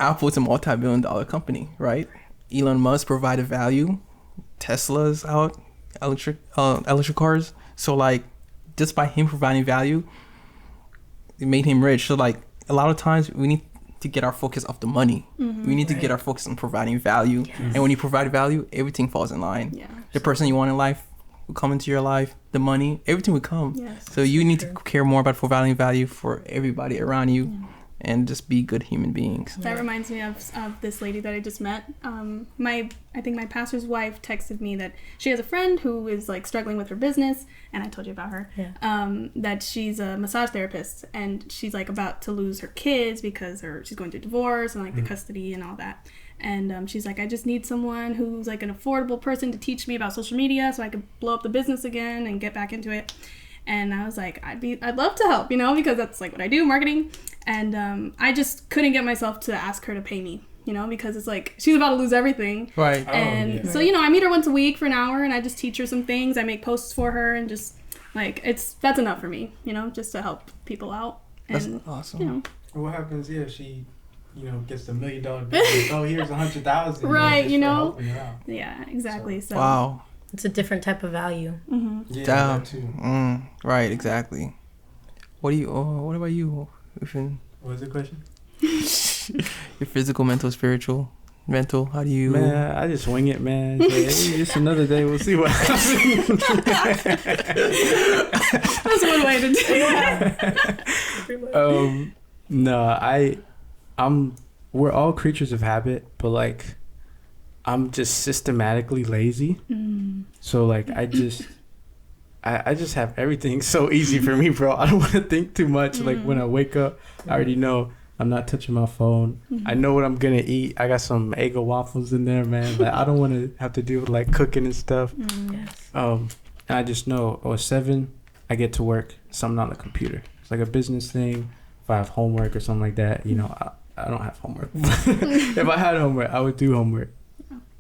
Apple is a multi-billion-dollar company, right? Elon Musk provided value. Tesla's out, electric cars. So like, just by him providing value, it made him rich. So like, a lot of times we need to get our focus off the money. We need to get our focus on providing value. And when you provide value, everything falls in line. Yeah. The person you want in life will come into your life. The money, everything will come. Yes. So you need to care more about providing value for everybody around you, and just be good human beings. That reminds me of this lady that I just met. I think my pastor's wife texted me that she has a friend who is like struggling with her business, and I told you about her. Yeah. That she's a massage therapist, and she's like about to lose her kids because she's going through divorce and like the custody and all that. And she's like, I just need someone who's like an affordable person to teach me about social media so I could blow up the business again and get back into it. And I was like, I'd love to help, you know, because that's like what I do, marketing. And I just couldn't get myself to ask her to pay me, you know, because it's like she's about to lose everything. Right. And so, you know, I meet her once a week for an hour, and I just teach her some things. I make posts for her, and just like that's enough for me, you know, just to help people out. And That's awesome. you know, What happens if she, you know, gets the $1 million business? Oh, here's 100,000. Right, you know? Helping her out. yeah, exactly. So Wow. It's a different type of value. Yeah, Damn. that too. Right, exactly. What about you? What was the question? Your physical, mental, spiritual, how do you? Man, I just wing it, man. It's just another day. We'll see what happens. that's one way to do it. No, we're all creatures of habit, but like, I'm just systematically lazy. So like, I just have everything so easy for me, bro. I don't want to think too much. Like when I wake up, I already know I'm not touching my phone. I know what I'm gonna eat. I got some Eggo waffles in there, man. Like I don't want to have to deal with like cooking and stuff. Yes. And I just know, at 7, I get to work something on the computer. It's like a business thing. If I have homework or something like that, you know, I don't have homework. If I had homework, I would do homework.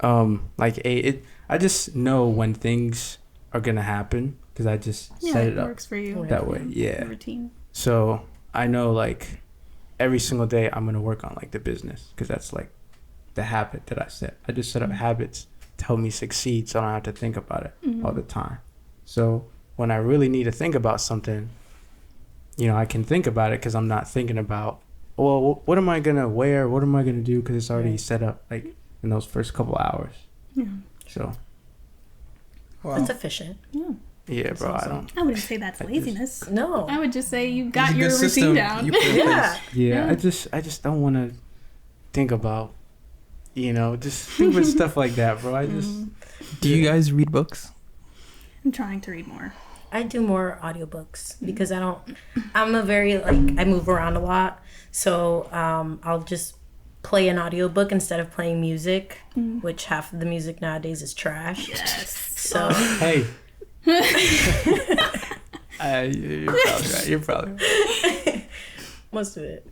Like 8, I just know when things are gonna happen because I just set it up. Works for you that way. Yeah. Routine. So I know like every single day I'm gonna work on like the business because that's like the habit that I set. I just set up habits to help me succeed, so I don't have to think about it all the time. So when I really need to think about something, you know, I can think about it because I'm not thinking about, well, what am I gonna wear? What am I gonna do? Because it's already set up like in those first couple hours. Yeah. So. Wow. That's efficient. Yeah, bro. I wouldn't say that's laziness. No. I would just say you got It's a your good routine system down. you put in Yeah. place. Yeah, Yeah. I just don't want to think about, you know, just stupid stuff like that, bro. I just. Do you guys read books? I'm trying to read more. I do more audiobooks because I'm a very, like, I move around a lot. So I'll just play an audiobook instead of playing music, which half of the music nowadays is trash. Yes. So, Hey. You're probably right. most of it.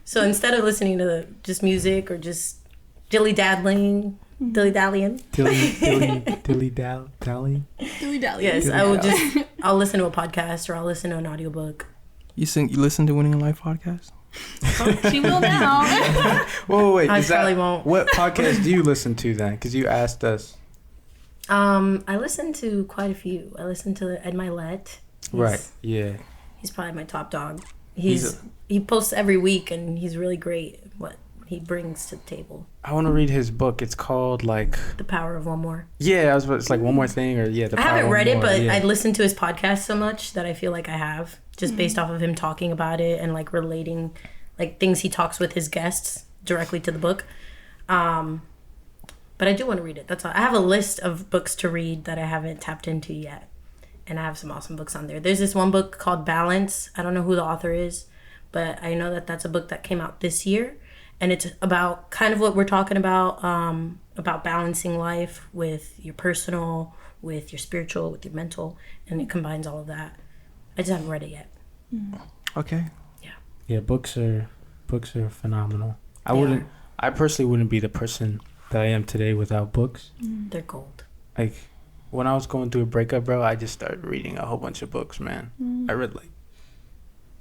So instead of listening to just music or just dilly-dallying, Dilly dally. Dilly dally. yes, I'll listen to a podcast or I'll listen to an audiobook. You listen to Winning in Life podcast? She will now. Whoa, wait. I probably won't. What podcast do you listen to then? Because you asked us. I listen to quite a few. I listen to Ed Milet. Right. Yeah. He's probably my top dog. He posts every week and he's really great at what he brings to the table. I want to read his book. It's called like The Power of One More. Yeah, it's like One More Thing or I haven't read it, but yeah. I listened to his podcast so much that I feel like I have, just based off of him talking about it and like relating like things he talks with his guests directly to the book. But I do want to read it. That's all. I have a list of books to read that I haven't tapped into yet. And I have some awesome books on there. There's this one book called Balance. I don't know who the author is, but I know that that's a book that came out this year. And it's about kind of what we're talking about balancing life with your personal, with your spiritual, with your mental. And it combines all of that. I just haven't read it yet. Okay. Yeah, books are phenomenal. I personally wouldn't be the person that I am today without books. They're gold. Like when I was going through a breakup, bro, I just started reading a whole bunch of books, man. I read like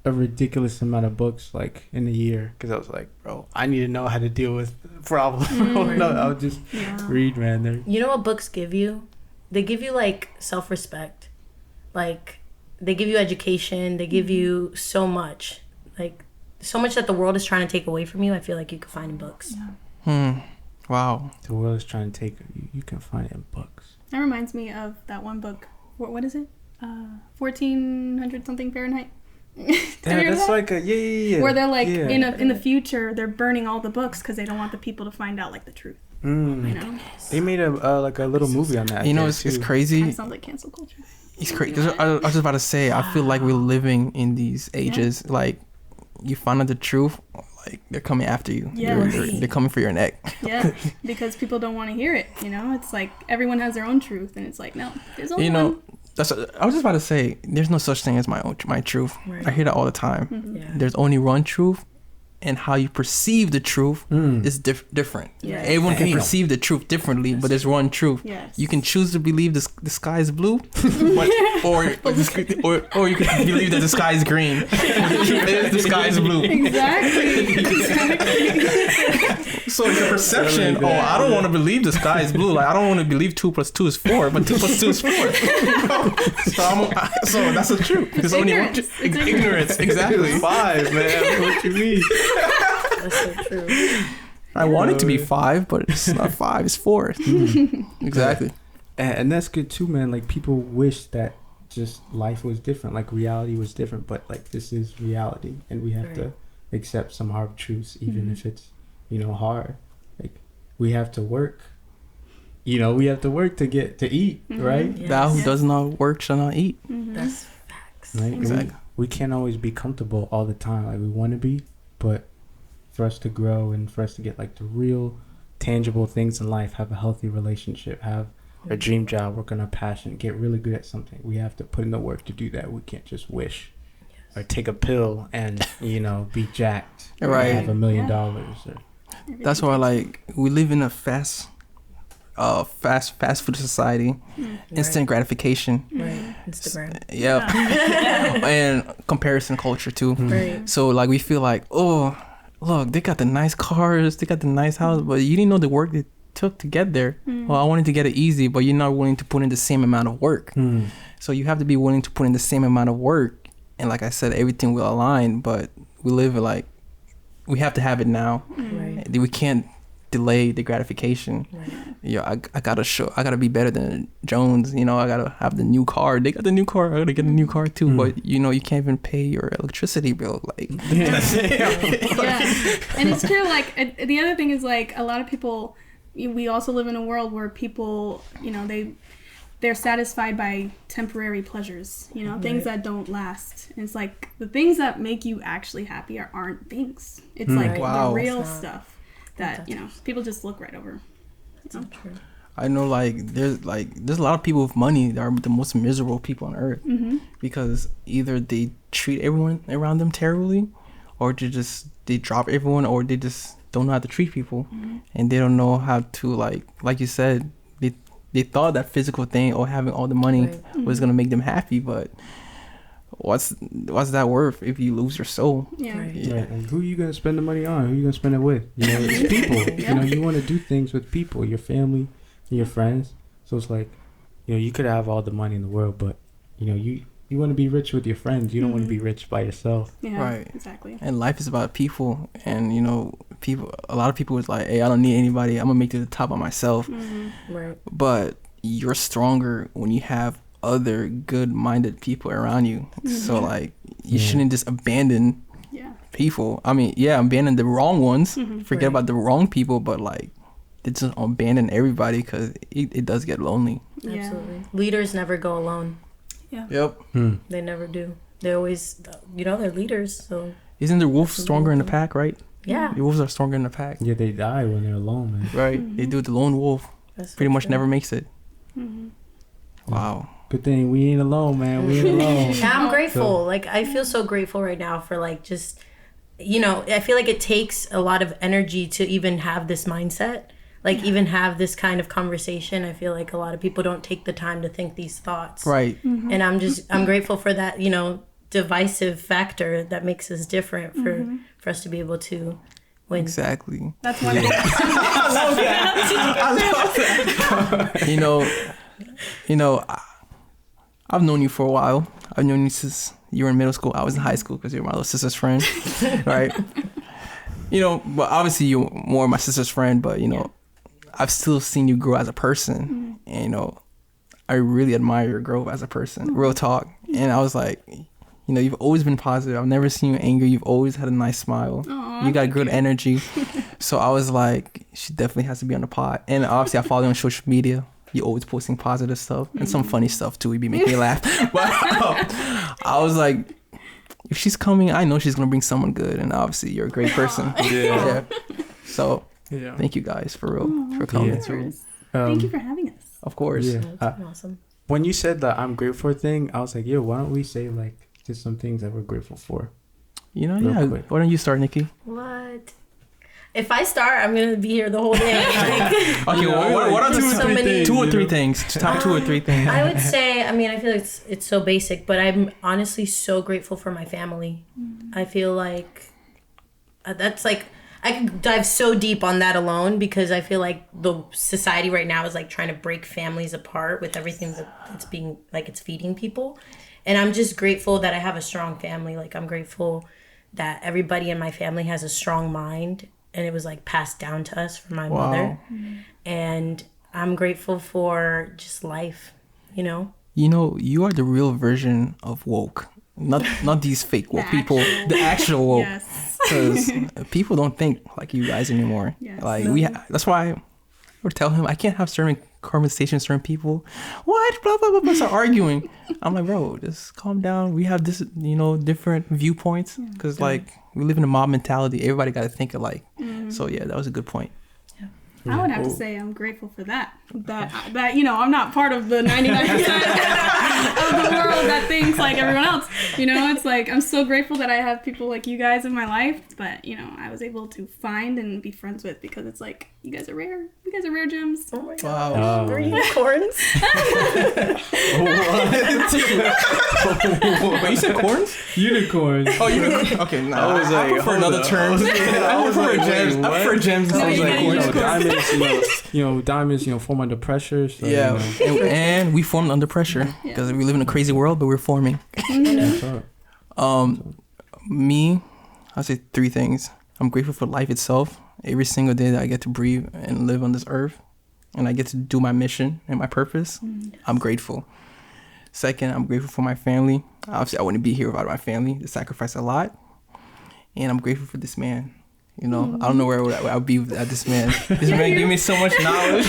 a ridiculous amount of books like in a year because I was like, bro, I need to know how to deal with problems. No, I would just read, man. You know what books give you? They give you like self-respect. Like they give you education. They give you so much. Like so much that the world is trying to take away from you. I feel like you can find in books. Wow. The world is trying to take you can find it in books. That reminds me of that one book. What is it? 1400 something Fahrenheit. That's like a yeah. Where they're like in the future they're burning all the books because they don't want the people to find out like the truth. You know? They made a like a little movie on that. You know, it's crazy. Kind of sounds like cancel culture. It's crazy. 'Cause I was just about to say, I feel like we're living in these ages. Like, you find out the truth, like they're coming after you. Yes. They're coming for your neck. Yeah, because people don't want to hear it. You know, it's like everyone has their own truth, and it's like no, there's only one. I was just about to say, there's no such thing as my truth. Right. I hear that all the time. Yeah. There's only one truth, and how you perceive the truth is different. Yeah. Everyone can perceive the truth differently, but there's one truth. Yes. You can choose to believe the sky is blue, or you can believe that the sky is green. The truth is the sky is blue. Exactly. So it's a perception. Oh, I don't want to believe the sky is blue. Like I don't want to believe 2 + 2 is 4, but 2 + 2 is 4. So that's the truth. There's only one. It's Ignorance. Exactly. 5, man. What you mean? That's so true. I want it to be 5, but it's not 5. It's 4. Exactly. And that's good too, man. Like people wish that just life was different, like reality was different, but like this is reality, and we have to accept some hard truths, even if it's hard. Like we have to work. We have to work to get to eat, right? Yes. Thou who does not work shall not eat. That's facts. Right? Exactly. We can't always be comfortable all the time, like we want to be, but for us to grow and for us to get like the real tangible things in life, have a healthy relationship, have a dream job, work on our passion, get really good at something, we have to put in the work to do that. We can't just wish or take a pill and, you know, be jacked. Right. Have $1 million. Or, That's why, like, we live in a fast food society, instant gratification. Right. Instagram. Yep. And comparison culture too. Right. So like we feel like, oh, look, they got the nice cars, they got the nice house, but you didn't know the work they took to get there. Well, I wanted to get it easy, but you're not willing to put in the same amount of work. So you have to be willing to put in the same amount of work. And like I said, everything will align, but we live like we have to have it now. Right. We can't delay the gratification. Right. I gotta be better than Jones. You know, I gotta have the new car. They got the new car. I gotta get a new car too. But you know, you can't even pay your electricity bill. Like, Yeah, and it's true. Like the other thing is like a lot of people. We also live in a world where people, you know, they're satisfied by temporary pleasures. You know, things that don't last. And it's like the things that make you actually happy aren't things. It's like the real stuff that, you know, people just look right over. That's not true. I know, there's a lot of people with money that are the most miserable people on earth because either they treat everyone around them terribly, or they drop everyone, or they just don't know how to treat people, and they don't know how to like you said, they thought that physical thing or having all the money was gonna make them happy, but what's that worth if you lose your soul? Yeah. Right. Like, who are you gonna spend the money on? Who are you gonna spend it with? You know, it's people. You know, you want to do things with people, your family, and your friends. So it's like, you know, you could have all the money in the world, but you know, you want to be rich with your friends. You don't want to be rich by yourself. Yeah. Right. Exactly. And life is about people, and you know, a lot of people is like, hey, I don't need anybody. I'm gonna make it to the top by myself. Right. But you're stronger when you have other good-minded people around you. So like you shouldn't just abandon people. I mean, abandon the wrong ones, forget about the wrong people, but like they just abandon everybody because it does get lonely. Absolutely. Leaders never go alone. Yep. They never do. They always, you know, they're leaders. So Isn't the wolf stronger in the pack, right? yeah, The wolves are stronger in the pack. Yeah, they die when they're alone, man. Right. They do. The lone wolf that's pretty so much true. never makes it. Wow. Good thing we ain't alone, man. We ain't alone. Yeah, I'm grateful. Like, I feel so grateful right now for like just, you know, I feel like it takes a lot of energy to even have this mindset. Like even have this kind of conversation. I feel like a lot of people don't take the time to think these thoughts. Right. And I'm grateful for that, you know, divisive factor that makes us different for us to be able to win. Exactly. That's one thing. You know, I've known you for a while. I've known you since you were in middle school. I was in high school because you're my little sister's friend, right? You know, but obviously you're more my sister's friend, but you know, I've still seen you grow as a person, and you know, I really admire your growth as a person. Real talk. And I was like, you know, you've always been positive. I've never seen you angry. You've always had a nice smile. Aww, you got good energy. So I was like, she definitely has to be on the pod. And obviously I follow you on social media. You're always posting positive stuff and some funny stuff too. You be making me laugh. But I was like, if she's coming, I know she's gonna bring someone good. And obviously you're a great person. Yeah. So thank you guys for real for coming through. Thank you for having us. Of course. Yeah. That's awesome. When you said the I'm grateful thing, I was like, yo, why don't we say like just some things that we're grateful for? You know, Real quick. Why don't you start, Nikki? What? If I start, I'm gonna be here the whole day. Like, Okay, what are two or three things? Top 2 or 3 things. I would say, I mean, I feel like it's so basic, but I'm honestly so grateful for my family. I feel like that's like, I could dive so deep on that alone because I feel like the society right now is like trying to break families apart with everything that's being, like it's feeding people. And I'm just grateful that I have a strong family. Like I'm grateful that everybody in my family has a strong mind and it was like passed down to us from my mother. And I'm grateful for just life, you know? You know, you are the real version of woke. Not these fake woke people. The actual woke. Yes. Because people don't think like you guys anymore. Yes. Like that's why I would tell him I can't have certain conversation with certain people. What? Blah, blah, blah, blah. Start arguing. I'm like, bro, just calm down. We have this, different viewpoints. Because, like, we live in a mob mentality. Everybody got to think alike. So, yeah, that was a good point. I would have to say I'm grateful for that. That I'm not part of the 99% of the world that thinks like everyone else. It's like I'm so grateful that I have people like you guys in my life. But I was able to find and be friends with because it's like you guys are rare. You guys are rare gems. Oh my god! Three unicorns. Wait, you said corns? Unicorns. Oh, unicorns. Okay, no. I was like, I prefer another term. I prefer gems. I was like, diamonds, form under pressure. So, and we formed under pressure because we live in a crazy world, but we're forming. That's right. Me, I'll say 3 things. I'm grateful for life itself. Every single day that I get to breathe and live on this earth, and I get to do my mission and my purpose, I'm grateful. Second, I'm grateful for my family. Obviously, I wouldn't be here without my family. They sacrifice a lot, and I'm grateful for this man. I don't know where I would be without this man. This man gave me so much knowledge.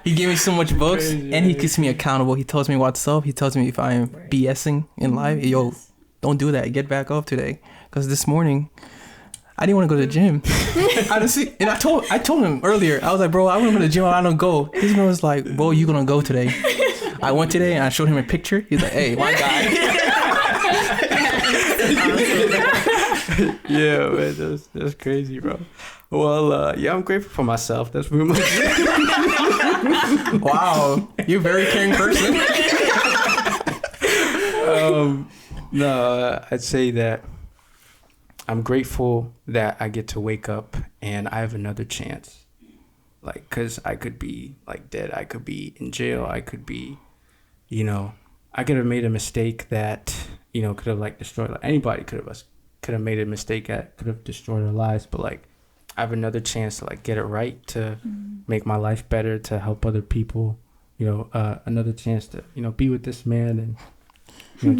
He gave me so much books, and he keeps me accountable. He tells me what's up. He tells me if I am BSing in life. Yo, don't do that. Get back up today. Because this morning, I didn't want to go to the gym. Honestly, and I told him earlier. I was like, bro, I want to go to the gym. I don't go. This man was like, bro, you gonna go today? I went today and I showed him a picture. He's like, hey, my guy. Yeah, man, that's crazy, bro. Well, I'm grateful for myself. That's pretty much it. Wow, you're a very caring person. No, I'd say that I'm grateful that I get to wake up and I have another chance. Like, cause I could be like dead. I could be in jail. I could be, I could have made a mistake that, could have like destroyed. Like, anybody could have made a mistake that could have destroyed their lives. But like, I have another chance to like get it right, to make my life better, to help other people. Another chance to be with this man and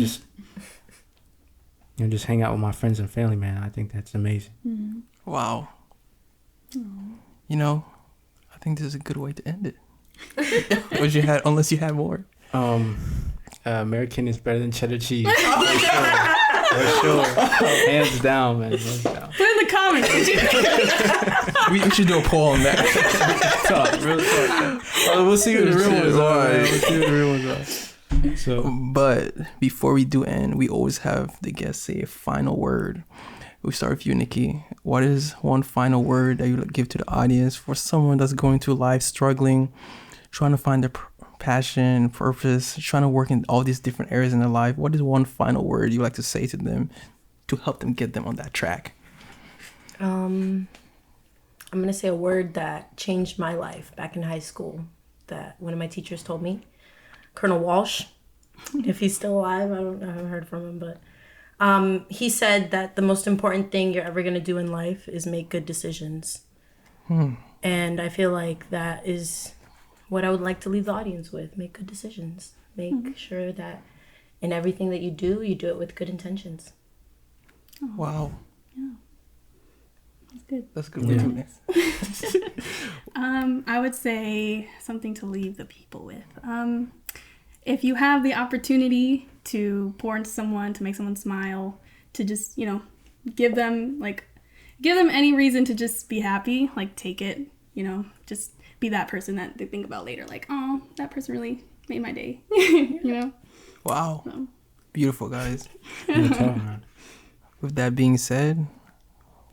just hang out with my friends and family, man. I think that's amazing. Wow. I think this is a good way to end it. Unless you had more. American is better than cheddar cheese. For sure. Hands down, man. Hands down. Put in the comments. we should do a poll on that. Real talk. We'll see what the real ones are. We'll see what the real ones are. So, but before we do end, we always have the guests say a final word. We start with you, Nikki. What is one final word that you would give to the audience for someone that's going through life, struggling, trying to find their passion, purpose, trying to work in all these different areas in their life? What is one final word you like to say to them to help them get them on that track? I'm going to say a word that changed my life back in high school that one of my teachers told me. Colonel Walsh, if he's still alive, I haven't heard from him, but he said that the most important thing you're ever going to do in life is make good decisions. And I feel like that is what I would like to leave the audience with. Make good decisions. Make sure that in everything that you do it with good intentions. Wow. Yeah. That's good. That's a good way to end. I would say something to leave the people with. If you have the opportunity to pour into someone, to make someone smile, to just, give them any reason to just be happy, like take it, just be that person that they think about later. Like, oh, that person really made my day, Wow. So. Beautiful, guys. With that being said,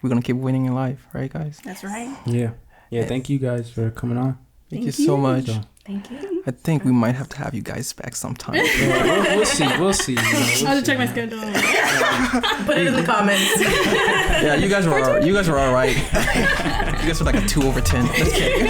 we're going to keep winning in life, right, guys? That's right. Yeah. Thank you guys for coming on. Thank you so much. Thank you. I think we might have to have you guys back sometime. We'll see. I'll have to check my schedule. Put it in the comments. Yeah, you guys were all right. You guys were like a 2/10. Just kidding.